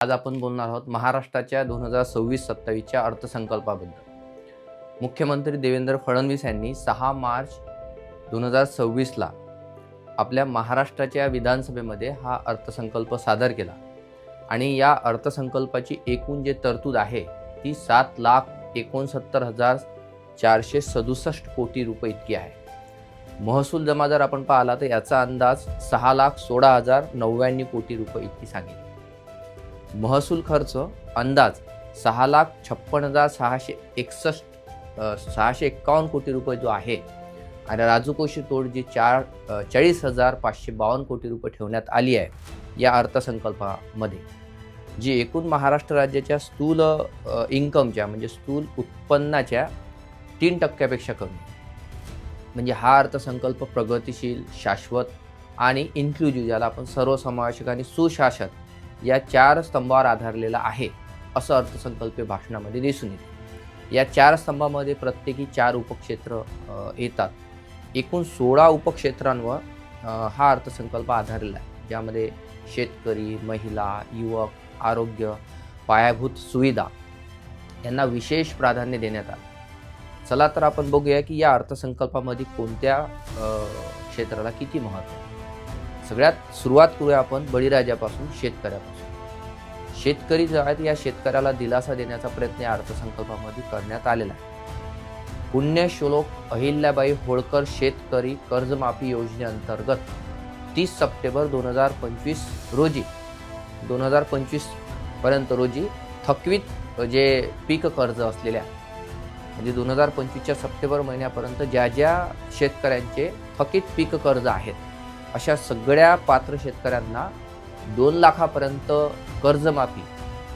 आज आपण बोलणार आहोत महाराष्ट्राच्या 2026-27च्या अर्थसंकल्पाबद्दल. मुख्यमंत्री देवेंद्र फडणवीस यांनी 6 मार्च 2026ला आपल्या महाराष्ट्राच्या विधानसभेमध्ये हा अर्थसंकल्प सादर केला आणि या अर्थसंकल्पाची एकूण जे तरतूद आहे ती 7,69,467 कोटी रुपये इतकी आहे. महसूल जमा जर आपण पाहिला तर याचा अंदाज 6,16,099 कोटी रुपये इतकी सांगितली. महसूल खर्च अंदाज 6,56,651 कोटी रुपये जो आहे आणि राजकोषीय तोड जी 40,552 कोटी रुपये ठेवण्यात आली आहे या अर्थसंकल्पामध्ये, जी एकूण महाराष्ट्र राज्याच्या स्थूल इन्कमच्या म्हणजे स्थूल उत्पन्नाच्या 3% कमी. म्हणजे हा अर्थसंकल्प प्रगतिशील, शाश्वत आणि इन्क्लुझिव्ह, ज्याला आपण सर्वसमावेशक आणि सुशासन या 4 स्तंभावर आधारलेला आहे असं अर्थसंकल्पीय भाषणामध्ये दिसून येते. या 4 स्तंभामध्ये प्रत्येकी 4 उपक्षेत्र येतात. एकूण 16 उपक्षेत्रांवर हा अर्थसंकल्प आधारलेला आहे, ज्यामध्ये शेतकरी, महिला, युवक, आरोग्य, पायाभूत सुविधा यांना विशेष प्राधान्य देण्यात आलं. चला तर आपण बघूया की या अर्थसंकल्पामध्ये कोणत्या क्षेत्राला किती महत्त्व आहे. सगळ्यात सुरुवात करूया आपण बळीराजापासून, शेतकऱ्यापासून. शेतकरी जो आहेत या शेतकऱ्याला दिलासा देण्याचा प्रयत्न या अर्थसंकल्पामध्ये करण्यात आलेला आहे. पुण्यश्लोक अहिल्याबाई होळकर शेतकरी कर्जमाफी योजनेअंतर्गत 30 सप्टेंबर 2025 पर्यंत रोजी थकवीत जे पीक कर्ज असलेल्या, म्हणजे 2025च्या सप्टेंबर महिन्यापर्यंत ज्या शेतकऱ्यांचे थकीत पीक कर्ज आहेत अशा सगळ्या पात्र शेतकऱ्यांना 2 लाखापर्यंत कर्जमाफी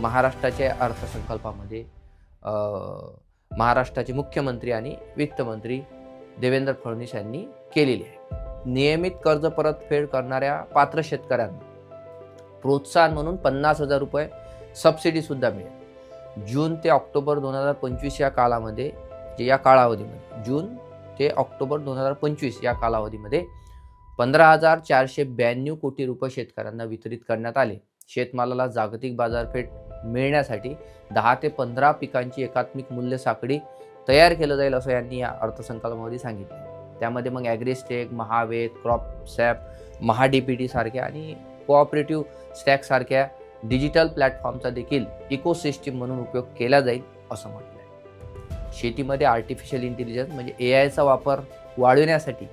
महाराष्ट्राच्या अर्थसंकल्पामध्ये महाराष्ट्राचे मुख्यमंत्री आणि वित्तमंत्री देवेंद्र फडणवीस यांनी केलेली आहे. नियमित कर्ज परतफेड करणाऱ्या पात्र शेतकऱ्यांना प्रोत्साहन म्हणून 50,000 रुपये सबसिडी सुद्धा मिळेल. जून ते ऑक्टोबर 2025 या कालामध्ये, या कालावधीमध्ये जून ते ऑक्टोबर 2025 या कालावधीमध्ये 15,492 कोटी रुपये शेतकऱ्यांना वितरित करण्यात आले. शेतमालाला जागतिक बाजारपेठ मिळण्यासाठी 10 ते 15 पिकांची एकात्मिक मूल्य साखळी तयार केलं जाईल असं यांनी या अर्थसंकल्पामध्ये सांगितलं. त्यामध्ये मग ॲग्रिस्टेक, महावेद, क्रॉपसॅप, महाडीपीटी सारख्या आणि कोऑपरेटिव्ह स्टॅक सारख्या डिजिटल प्लॅटफॉर्मचा देखील इकोसिस्टीम म्हणून उपयोग केला जाईल असं म्हटलं आहे. शेतीमध्ये आर्टिफिशियल इंटेलिजन्स म्हणजे AIचा वापर वाढवण्यासाठी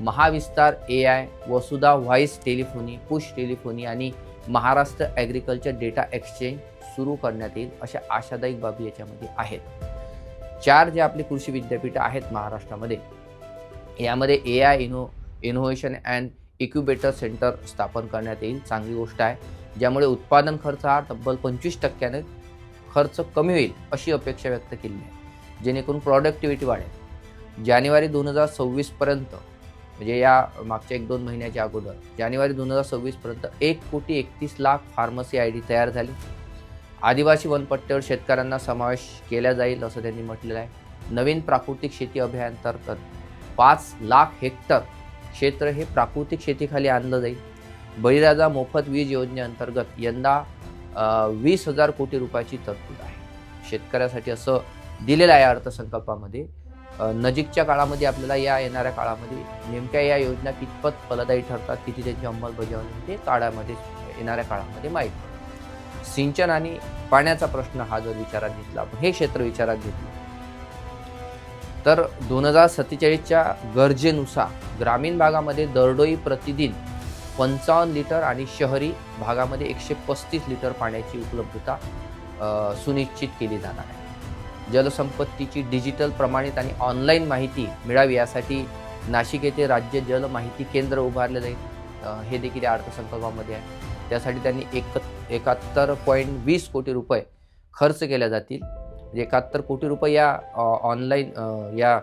Mahavistar AI, Vasudha voice telephony, push telephony आणि महाराष्ट्र ॲग्रिकल्चर डेटा एक्सचेंज सुरू करण्यात येईल अशा आशादायक बाबी याच्यामध्ये आहेत. 4 जे आपले कृषी विद्यापीठ आहेत महाराष्ट्रामध्ये, यामध्ये AI इनोव्हेशन अँड इक्युबेटर सेंटर स्थापन करण्यात येईल. चांगली गोष्ट आहे, ज्यामुळे उत्पादन खर्च हा तब्बल 25% खर्च कमी होईल अशी अपेक्षा व्यक्त केली आहे, जेणेकरून प्रॉडक्टिव्हिटी वाढेल. जानेवारी 2026 पर्यंत, म्हणजे या मागच्या 1-2 महिन्याच्या अगोदर जानेवारी 2026 पर्यंत 1,31,00,000 फार्मसी ID तयार झाली. आदिवासी वनपट्ट्यावर शेतकऱ्यांना समावेश केला जाईल असं त्यांनी म्हटलेलं आहे. नवीन प्राकृतिक शेती अभियानांतर्गत 5,00,000 हेक्टर क्षेत्र हे प्राकृतिक शेतीखाली आणलं जाईल. बळीराजा मोफत वीज योजनेअंतर्गत यंदा 20,000 कोटी रुपयाची तरतूद आहे शेतकऱ्यासाठी असं दिलेलं आहे अर्थसंकल्पामध्ये. नजीकच्या काळामध्ये आपल्याला येणाऱ्या काळामध्ये नेमक्या या योजना कितपत फलदायी ठरतात, किती त्यांची अंमलबजावणी ते काळामध्ये येणाऱ्या काळामध्ये माहीत पडेल. सिंचन आणि पाण्याचा प्रश्न हा जर विचारात घेतला, आपण हे क्षेत्र विचारात घेतलं तर 2047च्या गरजेनुसार ग्रामीण भागामध्ये दरडोई प्रतिदिन 55 लिटर आणि शहरी भागामध्ये 135 लिटर पाण्याची उपलब्धता सुनिश्चित केली जाणार आहे. जलसंपत्तीची डिजिटल प्रमाणित आणि ऑनलाईन माहिती मिळावी यासाठी नाशिक येथे राज्य जल माहिती केंद्र उभारले जाईल. हे देखील या अर्थसंकल्पामध्ये आहे. त्यासाठी त्यांनी 71.20 कोटी रुपये खर्च केले जातील. 71 कोटी रुपये या ऑनलाईन या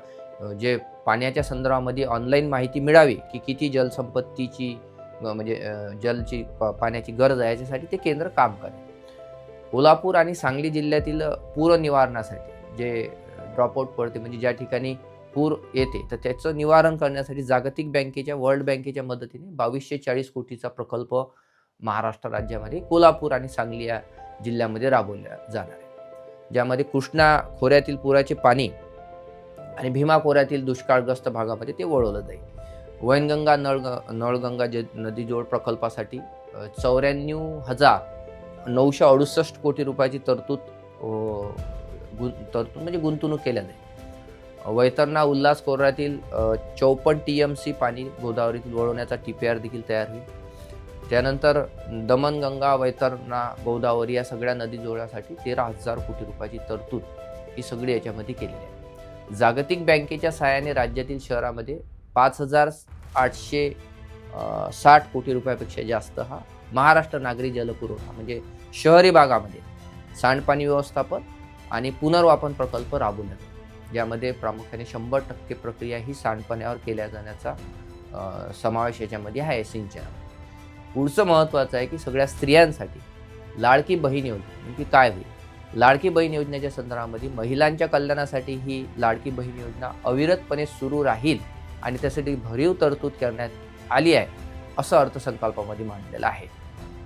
जे पाण्याच्या संदर्भामध्ये ऑनलाईन माहिती मिळावी की किती जलसंपत्तीची म्हणजे जलची पाण्याची गरज आहे याच्यासाठी ते केंद्र काम करेल. कोल्हापूर आणि सांगली जिल्ह्यातील पूर निवारणासाठी जे ड्रॉपआउट पडते, म्हणजे ज्या ठिकाणी पूर येते तर त्याचं निवारण करण्यासाठी जागतिक बँकेच्या, वर्ल्ड बँकेच्या मदतीने 2240 कोटीचा प्रकल्प महाराष्ट्र राज्यामध्ये कोल्हापूर आणि सांगली या जिल्ह्यामध्ये राबवल्या जाणार आहे, ज्यामध्ये कृष्णा खोऱ्यातील पुराचे पाणी आणि भीमा खोऱ्यातील दुष्काळग्रस्त भागामध्ये ते वळवलं जाईल. वैनगंगा नळगंगा नदी जोड प्रकल्पासाठी 94,968 कोटी रुपयाची तरतूद म्हणजे गुंतवणूक केल्या जाईल. वैतरणा उल्हास खोऱ्यातील 54 TMC पाणी गोदावरीतील वळवण्याचा TPR देखील तयार होईल. त्यानंतर दमनगंगा, वैतरणा, गोदावरी या सगळ्या नदी जोडण्यासाठी 13,000 कोटी रुपयाची तरतूद ही सगळी याच्यामध्ये केलेली आहे. जागतिक बँकेच्या सहाय्याने राज्यातील शहरामध्ये 5,860 कोटी रुपयापेक्षा जास्त हा महाराष्ट्र नागरी जलपुरवठा म्हणजे शहरी भागामध्ये सांडपाणी व्यवस्थापन आणि पुनर्वापन प्रकल्प राबवण्यात, ज्यामध्ये प्रामुख्याने 100% प्रक्रिया ही सांडपाण्यावर केल्या जाण्याचा समावेश याच्यामध्ये आहे सिंचनामध्ये. पुढचं महत्त्वाचं आहे की सगळ्या स्त्रियांसाठी लाडकी बहीण योजना नेमकी काय होईल. लाडकी बहीण योजनेच्या संदर्भामध्ये महिलांच्या कल्याणासाठी ही लाडकी बहीण योजना अविरतपणे सुरू राहील आणि त्यासाठी भरीव तरतूद करण्यात आली आहे असं अर्थसंकल्पामध्ये मांडलेलं आहे.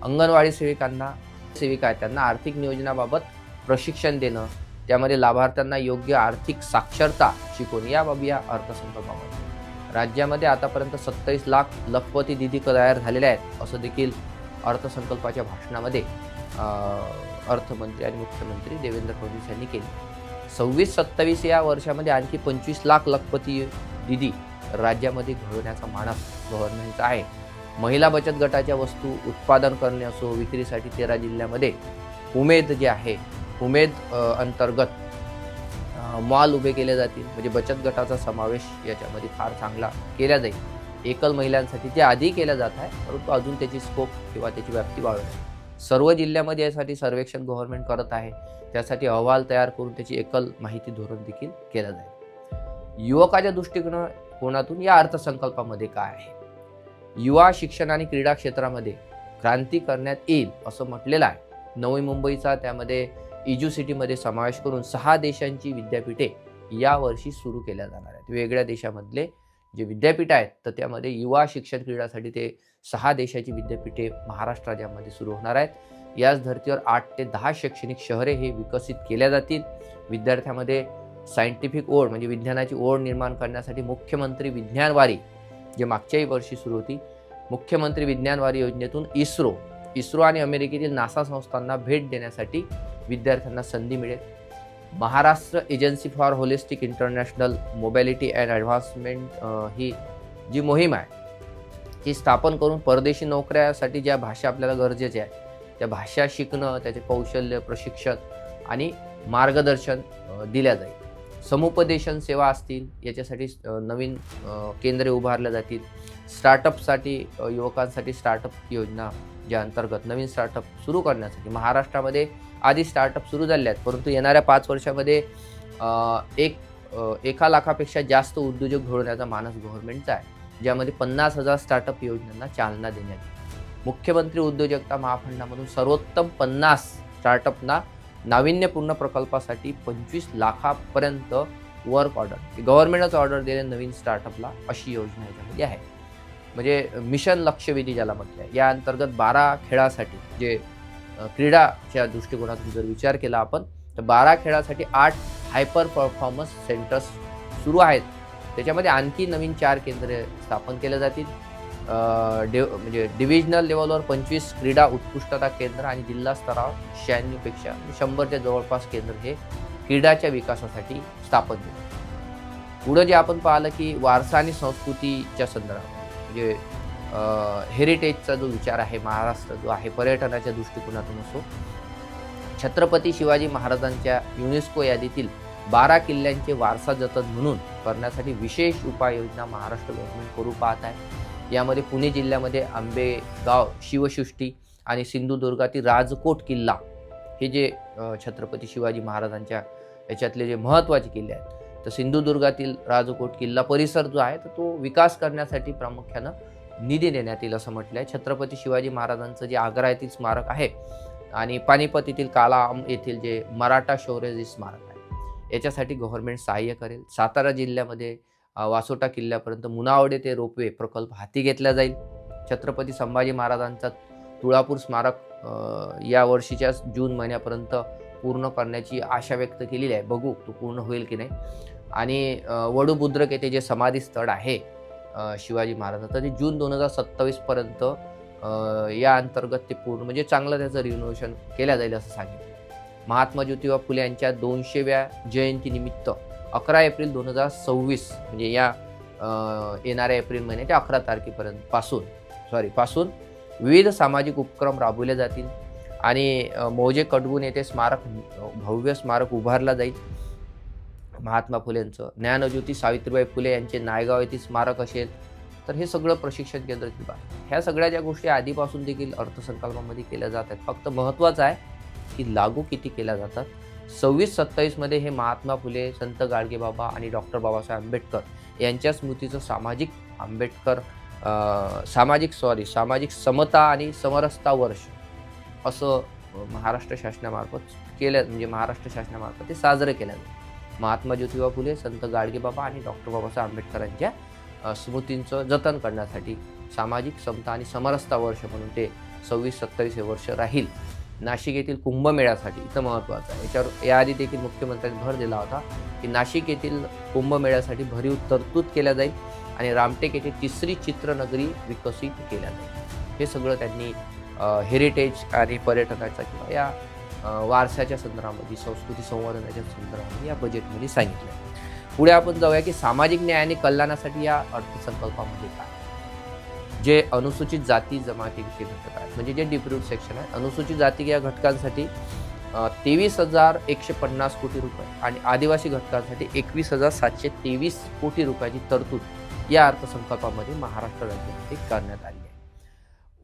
अंगणवाडी सेविका त्यांना आर्थिक नियोजनाबाबत प्रशिक्षण देणं, त्यामध्ये लाभार्थ्यांना योग्य आर्थिक साक्षरता शिकवणे या बाबी या अर्थसंकल्पामध्ये. राज्यामध्ये आतापर्यंत 27 लाख लखपती निधी तयार झालेले आहेत असं देखील अर्थसंकल्पाच्या भाषणामध्ये अर्थमंत्री आणि मुख्यमंत्री देवेंद्र फडणवीस यांनी केले. 26-27 या वर्षामध्ये आणखी 25 लाख लखपती निधी राज्यामध्ये घडवण्याचा मानस गव्हर्नमेंटचा आहे. महिला बचत गटाच्या वस्तू उत्पादन करणे असो, विक्रीसाठी 13 जिल्ह्यामध्ये उमेद जे आहे, उमेद अंतर्गत मॉल उभे केले जातील. म्हणजे बचत गटाचा समावेश याच्यामध्ये फार चांगला केला जाईल. एकल महिलांसाठी ते आधी केलं जात आहे, परंतु अजून त्याची स्कोप किंवा त्याची व्याप्ती वाढवणे. सर्व जिल्ह्यामध्ये यासाठी सर्वेक्षण गव्हर्नमेंट करत आहे. त्यासाठी अहवाल तयार करून त्याची एकल माहिती धोरण देखील केलं जाईल. युवकाच्या दृष्टिकोनातून या अर्थसंकल्पामध्ये काय आहे. युवा शिक्षण आणि क्रीडा क्षेत्रामध्ये क्रांती करण्यात येईल असं म्हटलेलं आहे. नवी मुंबईचा त्यामध्ये इज्युसिटीमध्ये समावेश करून 6 देशांची विद्यापीठे यावर्षी सुरू केल्या जाणार आहेत. वेगळ्या देशामधले जे विद्यापीठ आहेत तर त्यामध्ये युवा शिक्षण क्रीडासाठी ते 6 देशाची विद्यापीठे महाराष्ट्र राज्यामध्ये सुरू होणार आहेत. याच धर्तीवर 8 ते 10 शैक्षणिक शहरे हे विकसित केल्या जातील. विद्यार्थ्यांमध्ये सायंटिफिक ओढ म्हणजे विज्ञानाची ओढ निर्माण करण्यासाठी मुख्यमंत्री विज्ञान वारी जे मागच्याही वर्षी सुरू होती, मुख्यमंत्री विज्ञान वारी योजनेतून इस्रो आणि अमेरिकेतील नासा संस्थांना भेट देण्यासाठी विद्यार्थ्यांना संधी मिळेल. Maharashtra agency for holistic international mobility and advancement ही जी मोहीम आहे ती स्थापन करून परदेशी नोकऱ्यासाठी ज्या भाषा आपल्याला गरजेच्या आहे त्या भाषा शिकणं, त्याचे कौशल्य प्रशिक्षण आणि मार्गदर्शन दिल्या जाईल. समुपदेशन सेवा असतील याच्यासाठी नवीन केंद्रे उभारल्या जातील. स्टार्टअपसाठी युवकांसाठी स्टार्टअप योजना ज्या अंतर्गत नवीन स्टार्टअप सुरू करण्यासाठी महाराष्ट्रामध्ये आधी स्टार्टअप सुरू झाले आहेत, परंतु येणाऱ्या 5 वर्षामध्ये 1 लाखापेक्षा जास्त उद्योजक घडवण्याचा मानस गव्हर्नमेंटचा आहे, ज्यामध्ये 50,000 स्टार्टअप योजनांना चालना देण्यात येईल. मुख्यमंत्री उद्योजकता महाफंडामधून सर्वोत्तम 50 स्टार्टअपना नाविन्यपूर्ण प्रकल्पासाठी 25 लाखापर्यंत वर्क ऑर्डर गव्हर्नमेंटच ऑर्डर दिले नवीन स्टार्टअपला, अशी योजना याच्यामध्ये आहे. म्हणजे मिशन लक्षवेधी ज्याला म्हटलं आहे, या अंतर्गत 12 खेळासाठी जे क्रीडाच्या दृष्टिकोनातून जर विचार केला आपण तर 12 खेळासाठी 8 हायपर परफॉर्मन्स सेंटर्स सुरू आहेत. त्याच्यामध्ये आणखी नवीन 4 केंद्रे स्थापन केले जातील. म्हणजे डिव्हिजनल लेवलवर 25 क्रीडा उत्कृष्टता केंद्र आणि जिल्हा स्तरावर 96 पेक्षा 100च्या जवळपास केंद्र हे क्रीडाच्या विकासासाठी स्थापन केले. पुढे जे आपण पाहिलं की वारसा आणि संस्कृतीच्या संदर्भात म्हणजे हेरिटेजचा जो विचार आहे महाराष्ट्र जो आहे पर्यटनाच्या दृष्टिकोनातून असो, छत्रपती शिवाजी महाराजांच्या युनेस्को यादीतील 12 किल्ल्यांचे वारसा जतन म्हणून करण्यासाठी विशेष उपाययोजना महाराष्ट्र गव्हर्नमेंट करू पाहत आहे. यामध्ये पुणे जिल्ह्यामध्ये आंबेगाव शिवसृष्टी आणि सिंधुदुर्गातील राजकोट किल्ला हे जे छत्रपती शिवाजी महाराजांच्या याच्यातले जे महत्त्वाचे किल्ले आहेत तर सिंधुदुर्गातील राजकोट किल्ला परिसर जो आहे तर तो विकास करण्यासाठी प्रामुख्यानं निधी देण्यात येईल असं म्हटलं आहे. छत्रपती शिवाजी महाराजांचं जे आग्रा येथील स्मारक आहे आणि पानिपत येथील कालाम येथील जे मराठा शौर्य स्मारक आहे याच्यासाठी गव्हर्नमेंट सहाय्य करेल. सातारा जिल्ह्यामध्ये वासोटा किल्ल्यापर्यंत मुनावडे ते रोपवे प्रकल्प हाती घेतला जाईल. छत्रपती संभाजी महाराजांचा तुळापूर स्मारक या वर्षीच्या जून महिन्यापर्यंत पूर्ण करण्याची आशा व्यक्त केलेली आहे. बघू तो पूर्ण होईल की नाही. आणि वडूबुद्रक येथे जे समाधी स्थळ आहे शिवाजी महाराजांचं, ते जून 2027 पर्यंत या अंतर्गत ते पूर्ण म्हणजे चांगलं त्याचं रिनोव्हेशन केलं जाईल असं सांगितलं. महात्मा ज्योतिबा फुले यांच्या 200व्या जयंतीनिमित्त 11 एप्रिल 2026 म्हणजे या येणाऱ्या एप्रिल महिन्याच्या 11 तारखेपर्यंत पासून विविध सामाजिक उपक्रम राबवले जातील आणि मौजे कडबून येथे भव्य स्मारक उभारला जाईल महात्मा फुलेंचं. ज्ञानज्योती सावित्रीबाई फुले यांचे नायगाव येथील स्मारक असेल. तर हे सगळं प्रशिक्षण केंद्राची बाब. ह्या सगळ्या ज्या गोष्टी आधीपासून देखील अर्थसंकल्पामध्ये केल्या जात आहेत, फक्त महत्त्वाचं आहे की लागू किती केल्या जातात. 26-27 मध्ये हे महात्मा फुले, संत गाडगेबाबा आणि डॉक्टर बाबासाहेब आंबेडकर यांच्या स्मृतीचं सामाजिक समता आणि समरसता वर्ष असं महाराष्ट्र शासनामार्फत ते साजरं केलं जातं. महात्मा ज्योतिबा फुले, संत गाडगेबाबा आणि डॉक्टर बाबासाहेब आंबेडकरांच्या स्मृतींचं जतन करण्यासाठी सामाजिक समता आणि समरसता वर्ष म्हणून ते 26-27 हे वर्ष राहील. नाशिक येथील कुंभमेळ्यासाठी इथं महत्त्वाचं आहे. याच्यावर याआधी देखील मुख्यमंत्र्यांनी भर दिला होता की नाशिक येथील कुंभमेळ्यासाठी भरीव तरतूद केल्या जाईल आणि रामटेक येथे 3री चित्रनगरी विकसित केल्या जाईल. हे सगळं त्यांनी हेरिटेज आणि पर्यटनाचा किंवा या वारसाच्या संदर्भामध्ये, संस्कृती संवर्धनाच्या संदर्भामध्ये या बजेटमध्ये सांगितलं आहे. पुढे आपण जाऊया की सामाजिक न्याय आणि कल्याणासाठी या अर्थसंकल्पामध्ये काय. जे अनुसूचित जाती जमातीचे घटक आहेत, म्हणजे जे डिप्यूट सेक्शन आहे, अनुसूचित जाती या घटकांसाठी 23,150 कोटी रुपये आणि आदिवासी घटकांसाठी 21,723 कोटी रुपयाची तरतूद या अर्थसंकल्पामध्ये महाराष्ट्र राज्यामध्ये करण्यात आली आहे.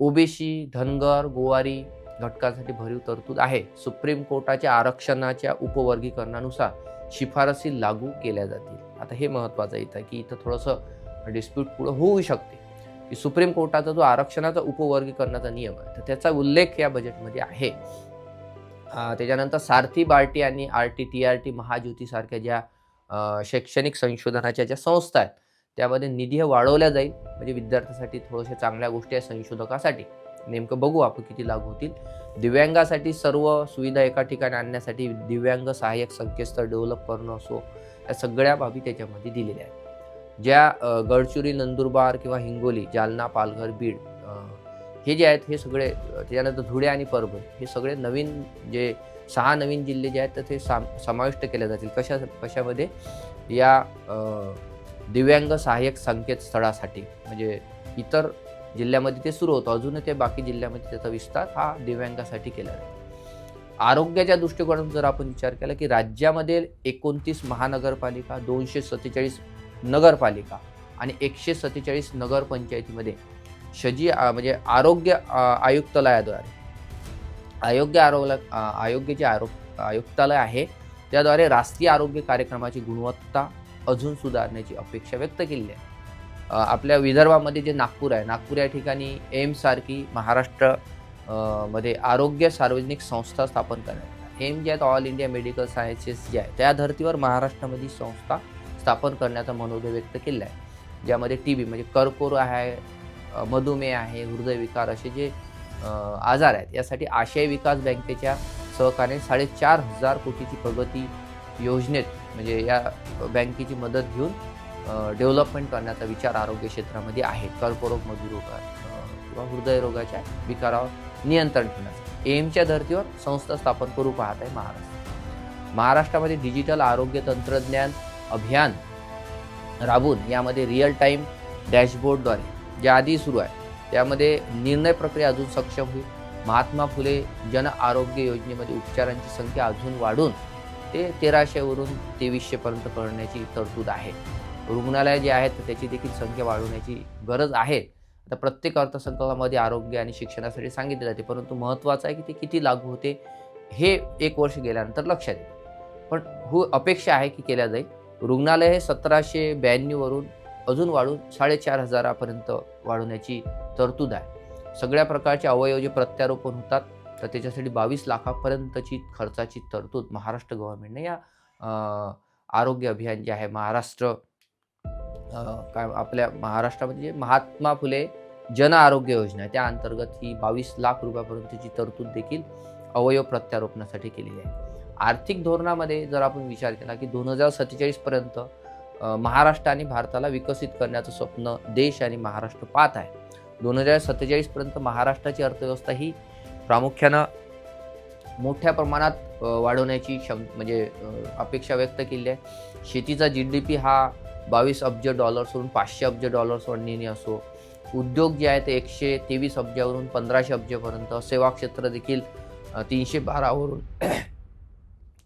ओबीसी, धनगर, गोवारी घटकांसाठी भरीव तरतूद आहे. सुप्रीम कोर्टाच्या आरक्षणाच्या उपवर्गीकरणानुसार शिफारसी लागू केल्या जातील. आता हे महत्त्वाचं येतं की इथं थोडंसं डिस्प्यूट पुढं होऊ शकते की सुप्रीम कोर्टाचा जो आरक्षणाचा उपवर्गीकरणाचा नियम आहे, तर त्याचा उल्लेख या बजेटमध्ये आहे. त्याच्यानंतर सारथी, बार्टी आणि RT-TRT, महाज्योती सारख्या ज्या शैक्षणिक संशोधनाच्या ज्या संस्था आहेत, त्यामध्ये निधी वाढवल्या जाईल. म्हणजे विद्यार्थ्यांसाठी थोड्याशा चांगल्या गोष्टी आहेत, संशोधकासाठी नेमकं बघू आपण किती लागू होतील. दिव्यांगासाठी सर्व सुविधा एका ठिकाणी आणण्यासाठी दिव्यांग सहाय्यक संकेतस्थळ डेव्हलप करणं असो, या सगळ्या बाबी त्याच्यामध्ये दिलेल्या आहेत. ज्या गडचिरोली, नंदुरबार किंवा हिंगोली, जालना, पालघर, बीड हे जे आहेत, हे सगळे, त्याच्यानंतर धुळे आणि परभणी, हे सगळे नवीन जे 6 नवीन जिल्हे जे आहेत तर ते समाविष्ट केले जातील. कशामध्ये या दिव्यांग सहाय्यक संकेतस्थळासाठी. म्हणजे इतर जिल्ह्यामध्ये ते सुरू होतं, अजून ते बाकी जिल्ह्यामध्ये त्याचा विस्तार हा दिव्यांगासाठी केला जाईल. आरोग्याच्या दृष्टिकोनातून जर आपण विचार केला की राज्यामध्ये 29 महानगरपालिका, 247 नगरपालिका आणि 147 नगरपंचायतीमध्ये म्हणजे आरोग्य आयुक्तालयाद्वारे आरोग्य जे आयुक्तालय आहे त्याद्वारे राष्ट्रीय आरोग्य कार्यक्रमाची गुणवत्ता अजून सुधारण्याची अपेक्षा व्यक्त केली आहे. आपल्या विदर्भामध्ये जे नागपूर आहे, नागपूर या ठिकाणी एम्स सारखी महाराष्ट्र मध्ये आरोग्य सार्वजनिक संस्था स्थापन करण्यात. एम्स जे आहेत, ऑल इंडिया मेडिकल सायन्सेस जे आहे, त्या धर्तीवर महाराष्ट्रामध्ये संस्था स्थापन करण्याचा मनोदय व्यक्त केला आहे. ज्यामध्ये TB म्हणजे कर्करोग आहे, मधुमेह आहे, हृदयविकार असे जे आजार आहेत, यासाठी आशियाई विकास बँकेच्या सहकार्याने 4,500 कोटीची प्रगती योजनेत म्हणजे या बँकेची मदत घेऊन डेव्हलपमेंट करण्याचा विचार आरोग्य क्षेत्रामध्ये आहे. कर्करोग, मधुमेह किंवा हृदयरोगाच्या विकारावर नियंत्रण ठेवण्यासाठी एम्सच्या धर्तीवर संस्था स्थापन करू पाहत आहे महाराष्ट्रामध्ये डिजिटल आरोग्य तंत्रज्ञान अभियान राबवून यामध्ये रिअल टाईम डॅशबोर्डद्वारे जे आधी सुरू आहे त्यामध्ये निर्णय प्रक्रिया अजून सक्षम होईल. महात्मा फुले जन आरोग्य योजनेमध्ये उपचारांची संख्या अजून वाढून ते 1300 वरून 2300 पर्यंत करण्याची तरतूद आहे. रुग्णालय जे आहेत त्याची देखील संख्या वाढवण्याची गरज आहे. आता प्रत्येक अर्थसंकल्पामध्ये आरोग्य आणि शिक्षणासाठी सांगितले जाते, परंतु महत्त्वाचं आहे की ते किती लागू होते हे 1 वर्ष गेल्यानंतर लक्षात येते. पण अपेक्षा आहे की केल्या जाईल. रुग्णालय हे 1792 वरून अजून वाढून 4,500 पर्यंत वाढवण्याची तरतूद आहे. सगळ्या प्रकारचे अवयव जे प्रत्यारोपण होतात तर त्याच्यासाठी 22 लाखापर्यंतची खर्चाची तरतूद महाराष्ट्र गव्हर्नमेंटने या आरोग्य अभियान जे आहे आपल्या महाराष्ट्रामध्ये महात्मा फुले जन आरोग्य योजना त्या अंतर्गत ही 22 लाख रुपयापर्यंतची तरतूद देखील अवयव प्रत्यारोपणासाठी केलेली आहे. आर्थिक धोरणामध्ये जर आपण विचार केला की 2047 पर्यंत महाराष्ट्र आणि भारताला विकसित करण्याचं स्वप्न देश आणि महाराष्ट्र पाहत आहे. 2047 पर्यंत महाराष्ट्राची अर्थव्यवस्था ही प्रामुख्यानं मोठ्या प्रमाणात वाढवण्याची अपेक्षा व्यक्त केली आहे. शेतीचा GDP हा 22 अब्ज डॉलर्सवरून 500 अब्ज डॉलर्सवर नेणे असो, उद्योग जे आहे ते 123 अब्जावरून 1500 अब्जपर्यंत, सेवा क्षेत्र देखील 312 वरून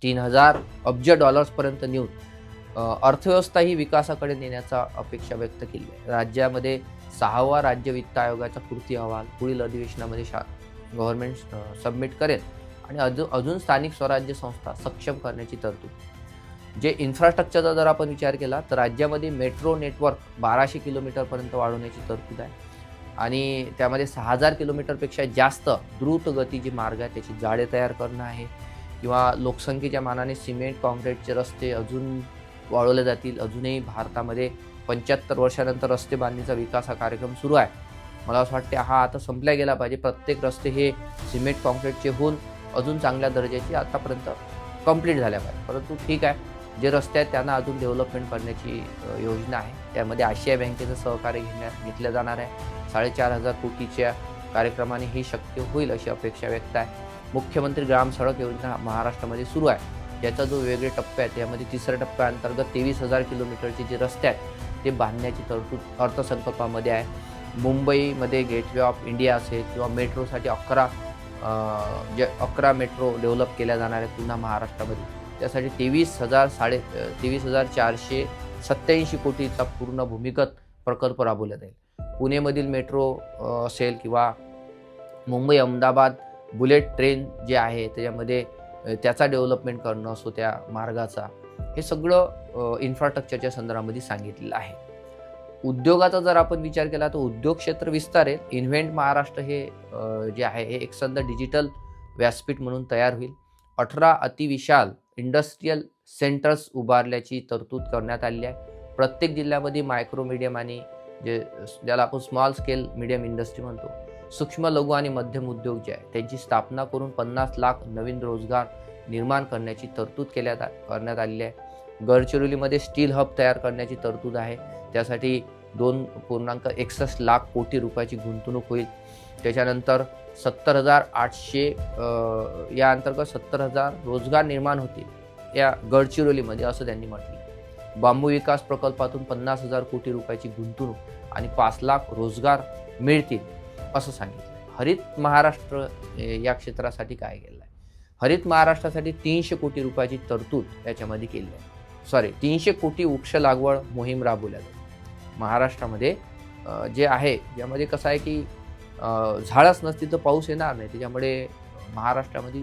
3000 अब्ज डॉलर्सपर्यंत नेऊन अर्थव्यवस्था ही विकासाकडे नेण्याचा अपेक्षा व्यक्त केली आहे. राज्यामध्ये 6वा राज्य वित्त आयोगाचा कृती अहवाल पुढील अधिवेशनामध्ये गव्हर्नमेंट सबमिट करेल आणि अजून स्थानिक स्वराज्य संस्था सक्षम करण्याची तरतूद. जे इन्फ्रास्ट्रक्चरचा जर आपण विचार केला तर राज्यामध्ये मेट्रो नेटवर्क 1200 किलोमीटरपर्यंत वाढवण्याची तरतूद आहे आणि त्यामध्ये 6000 किलोमीटरपेक्षा जास्त द्रुत गतीची मार्ग आहे त्याची जाळे तयार करणं आहे किंवा लोकसंख्येच्या मानाने सिमेंट कॉन्क्रीटचे रस्ते अजून वाढवले जातील. अजूनही भारतामध्ये 75 वर्षानंतर रस्ते बांधणीचा विकास हा कार्यक्रम सुरू आहे. मला असं वाटते हा आता संपल्या गेला पाहिजे. प्रत्येक रस्ते हे सिमेंट कॉन्क्रीटचे होऊन अजून चांगल्या दर्जाची आतापर्यंत कंप्लीट झाल्या पाहिजे. परंतु ठीक आहे, जे रस्ते आहेत त्यांना अजून डेव्हलपमेंट करण्याची योजना आहे. त्यामध्ये आशियाई बँकेचं सहकार्य घेतलं जाणार आहे. 4500 कोटीच्या कार्यक्रमाने हे शक्य होईल अशी अपेक्षा व्यक्त आहे. मुख्यमंत्री ग्राम सडक योजना महाराष्ट्रामध्ये सुरू आहे. याचा जो वेगळे टप्पे आहेत त्यामध्ये 3ऱ्या टप्प्याअंतर्गत 23,000 किलोमीटरचे जे रस्ते आहेत ते बांधण्याची तरतूद अर्थसंकल्पामध्ये आहे. मुंबईमध्ये गेटवे ऑफ इंडिया असेल किंवा मेट्रोसाठी 11 मेट्रो डेव्हलप केल्या जाणार आहेत पुन्हा महाराष्ट्रामध्ये. त्यासाठी 23,487 कोटीचा पूर्ण भूमिगत प्रकल्प राबवला जाईल. पुणेमधील मेट्रो असेल किंवा मुंबई अहमदाबाद बुलेट ट्रेन जे आहे त्याच्यामध्ये त्याचा डेव्हलपमेंट करणं असो त्या मार्गाचा, हे सगळं इन्फ्रास्ट्रक्चरच्या संदर्भामध्ये सांगितलेलं आहे. उद्योगाचा जर आपण विचार केला तर उद्योग क्षेत्र विस्तारेल. इन्व्हेंट महाराष्ट्र हे जे आहे हे एकसंध डिजिटल व्यासपीठ म्हणून तयार होईल. 18 अतिविशाल इंडस्ट्रीयल सेंटर्स उभारल्याची तरतूद करण्यात आली आहे. प्रत्येक जिल्ह्यामध्ये मायक्रो मीडियम आणि ज्याला आपण स्मॉल स्केल मीडियम इंडस्ट्री म्हणतो, सूक्ष्म लघु आणि मध्यम उद्योग जे आहे त्यांची स्थापना करून 50 लाख नवीन रोजगार निर्माण करण्याची तरतूद करण्यात आलेली आहे. गडचिरोलीमध्ये स्टील हब तयार करण्याची तरतूद आहे. त्यासाठी 2.61 लाख कोटी रुपयाची गुंतवणूक होईल. त्याच्यानंतर 70,800 या अंतर्गत 70,000 रोजगार निर्माण होतील या गडचिरोलीमध्ये असं त्यांनी म्हटलं. बांबू विकास प्रकल्पातून 50,000 कोटी रुपयाची गुंतवणूक आणि 5 लाख रोजगार मिळतील असं सांगितलं. हरित महाराष्ट्र या क्षेत्रासाठी काय केलं आहे? हरित महाराष्ट्रासाठी 300 कोटी रुपयाची तरतूद याच्यामध्ये केली आहे. 300 कोटी वृक्ष लागवड मोहीम राबवल्या जाते महाराष्ट्रामध्ये. जे आहे यामध्ये कसं आहे की झाडच नसतील तर पाऊस येणार नाही. त्याच्यामुळे महाराष्ट्रामध्ये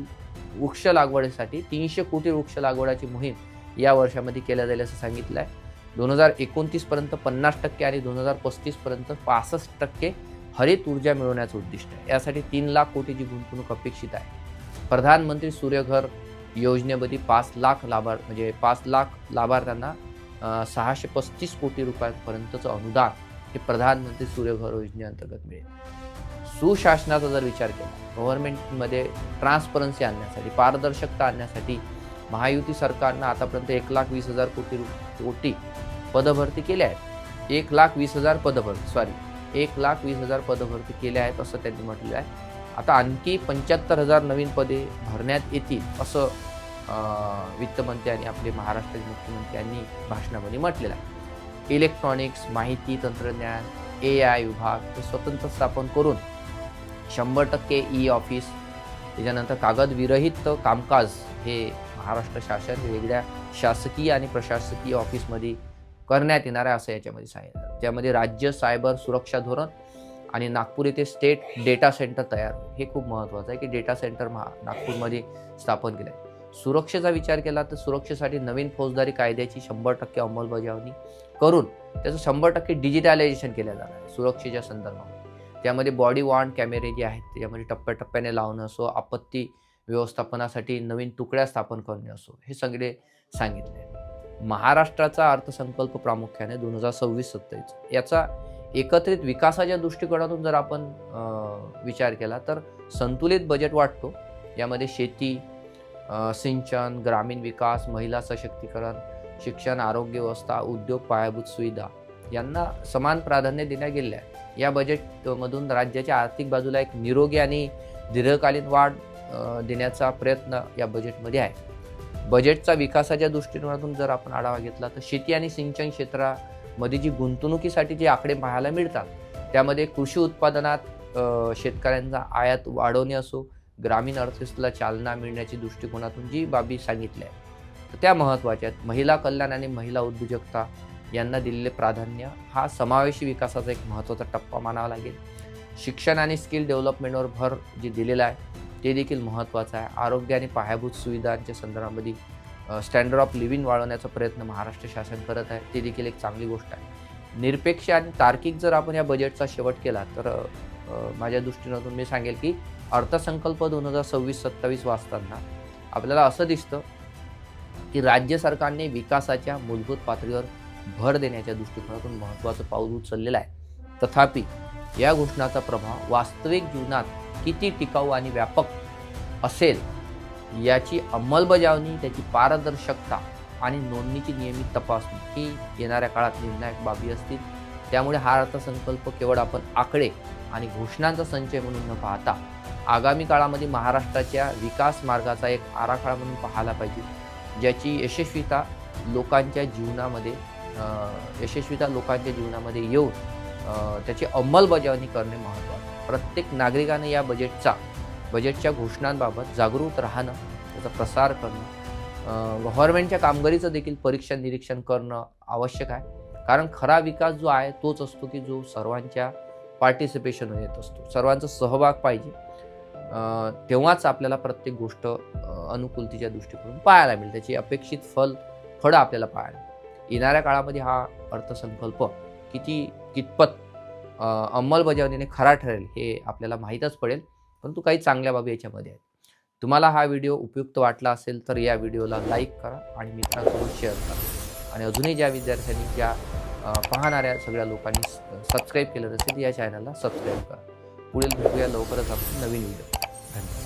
वृक्ष लागवडीसाठी 300 कोटी वृक्ष लागवडाची मोहीम या वर्षामध्ये केल्या जाईल असं सांगितलं आहे. 2029 पर्यंत 50% आणि 2035 पर्यंत 65% हरित ऊर्जा मिळवण्याचं उद्दिष्ट आहे. यासाठी 3 लाख कोटीची गुंतवणूक अपेक्षित आहे. प्रधानमंत्री सूर्यघर योजनेमध्ये 5 लाख लाभार्थ्यांना 635 कोटी रुपयांपर्यंतचं अनुदान हे प्रधानमंत्री सूर्यघर योजनेअंतर्गत मिळेल. सुशासनाचा जर विचार केला, गव्हर्नमेंटमध्ये ट्रान्सपरन्सी आणण्यासाठी, पारदर्शकता आणण्यासाठी महायुती सरकारनं आतापर्यंत 1,20,000 कोटी पदभरती केल्या आहेत. 1,20,000 पदभरती केल्या आहेत असं त्यांनी म्हटलेलं आहे. आता आणखी 75,000 नवीन पदे भरण्यात येतील असं वित्तमंत्री आणि आपले महाराष्ट्राचे मुख्यमंत्री यांनी भाषणामध्ये म्हटलेलं आहे. इलेक्ट्रॉनिक्स, माहिती तंत्रज्ञान, AI विभाग हे स्वतंत्र स्थापन करून 100% ई-ऑफिस, त्याच्यानंतर कागदविरहित कामकाज हे महाराष्ट्र शासन वेगळ्या शासकीय आणि प्रशासकीय ऑफिसमध्ये करण्यात येणार आहे असं याच्यामध्ये सांगितलं. त्यामध्ये राज्य सायबर सुरक्षा धोरण आणि नागपूर येथे स्टेट डेटा सेंटर तयार. हे खूप महत्त्वाचं आहे की डेटा सेंटर नागपूरमध्ये स्थापन केलं आहे. सुरक्षेचा विचार केला तर सुरक्षेसाठी नवीन फौजदारी कायद्याची 100% अंमलबजावणी करून त्याचं 100% डिजिटलायझेशन केलं जाणार आहे सुरक्षेच्या संदर्भात. त्यामध्ये बॉडी वॉर्न कॅमेरे जे आहेत त्याच्यामध्ये टप्प्याटप्प्याने लावणं असो, आपत्ती व्यवस्थापनासाठी नवीन तुकड्या स्थापन करणे असो, हे सगळे सांगितले. महाराष्ट्राचा अर्थसंकल्प प्रामुख्याने 2026-27 याचा एकत्रित विकासाच्या दृष्टिकोनातून जर आपण विचार केला तर संतुलित बजेट वाटतो. यामध्ये शेती, सिंचन, ग्रामीण विकास, महिला सशक्तीकरण, शिक्षण, आरोग्य व्यवस्था, उद्योग, पायाभूत सुविधा यांना समान प्राधान्य देण्यात गेले आहे. या बजेटमधून राज्याच्या आर्थिक बाजूला एक निरोगी आणि दीर्घकालीन वाढ देण्याचा प्रयत्न या बजेटमध्ये आहे. बजेटचा विकासाच्या दृष्टिकोनातून जर आपण आढावा घेतला तर शेती आणि सिंचन क्षेत्रामध्ये जी गुंतवणुकीसाठी जे आकडे पाहायला मिळतात त्यामध्ये कृषी उत्पादनात शेतकऱ्यांचा आयात वाढवणे असो, ग्रामीण अर्थव्यवस्थेला चालना मिळण्याच्या दृष्टिकोनातून जी बाबी सांगितल्या आहेत तर त्या महत्त्वाच्या आहेत. महिला कल्याण आणि महिला उद्योजकता यांना दिलेले प्राधान्य हा समावेशी विकासाचा एक महत्त्वाचा टप्पा मानावा लागेल. शिक्षण आणि स्किल डेव्हलपमेंटवर भर जे दिलेला आहे ते देखील महत्त्वाचं आहे. आरोग्य आणि पायाभूत सुविधांच्या संदर्भामध्ये स्टँडर्ड ऑफ लिव्हिंग वाढवण्याचा प्रयत्न महाराष्ट्र शासन करत आहे, ते देखील एक चांगली गोष्ट आहे. निरपेक्ष आणि तार्किक जर आपण या बजेटचा शेवट केला तर माझ्या दृष्टीने मी सांगेल की अर्थसंकल्प 2026-27 वाचताना आपल्याला असं दिसतं की राज्य सरकारने विकासाच्या मूलभूत पातळीवर भर देण्याच्या दृष्टिकोनातून महत्त्वाचं पाऊल उचललेलं आहे. तथापि या घोषणाचा प्रभाव वास्तविक जीवनात किती टिकाऊ आणि व्यापक असेल याची अंमलबजावणी, त्याची पारदर्शकता आणि नोंदणीची नियमित तपासणी ही येणाऱ्या काळात निर्णायक बाबी असतील. त्यामुळे हा अर्थसंकल्प केवळ आपण आकडे आणि घोषणांचा संचय म्हणून न पाहता आगामी काळामध्ये महाराष्ट्राच्या विकास मार्गाचा एक आराखडा म्हणून पाहायला पाहिजे, ज्याची यशस्वीता लोकांच्या जीवनामध्ये येऊन त्याची अंमलबजावणी करणे महत्त्वाचं आहे. प्रत्येक नागरिकाने या बजेटच्या घोषणांबाबत जागरूक राहणं, त्याचा प्रसार करणं, गव्हर्नमेंटच्या कामगिरीचं देखील परीक्षण निरीक्षण करणं आवश्यक आहे. कारण खरा विकास जो आहे तोच असतो की जो सर्वांच्या पार्टिसिपेशन येत असतो, सर्वांचा सहभाग पाहिजे. तेव्हाच आपल्याला प्रत्येक गोष्ट अनुकूलतेच्या दृष्टिकोनातून पाहायला मिळेल, त्याची अपेक्षित फळं आपल्याला पाहायला मिळेल. येणाऱ्या काळामध्ये हा अर्थसंकल्प कितपत अंमलबजावणीने खरा ठरेल हे आपल्याला माहीतच पडेल. परंतु काही चांगल्या बाबी याच्यामध्ये आहेत. तुम्हाला हा व्हिडिओ उपयुक्त वाटला असेल तर या व्हिडिओला लाईक करा आणि मित्रांसोबत शेअर करा. आणि अजूनही ज्या विद्यार्थ्यांनी पाहणाऱ्या सगळ्या लोकांनी सबस्क्राईब केलं नसेल या चॅनलला सबस्क्राईब करा. पुढील भेटूया लवकरच आपण नवीन व्हिडिओ. धन्यवाद.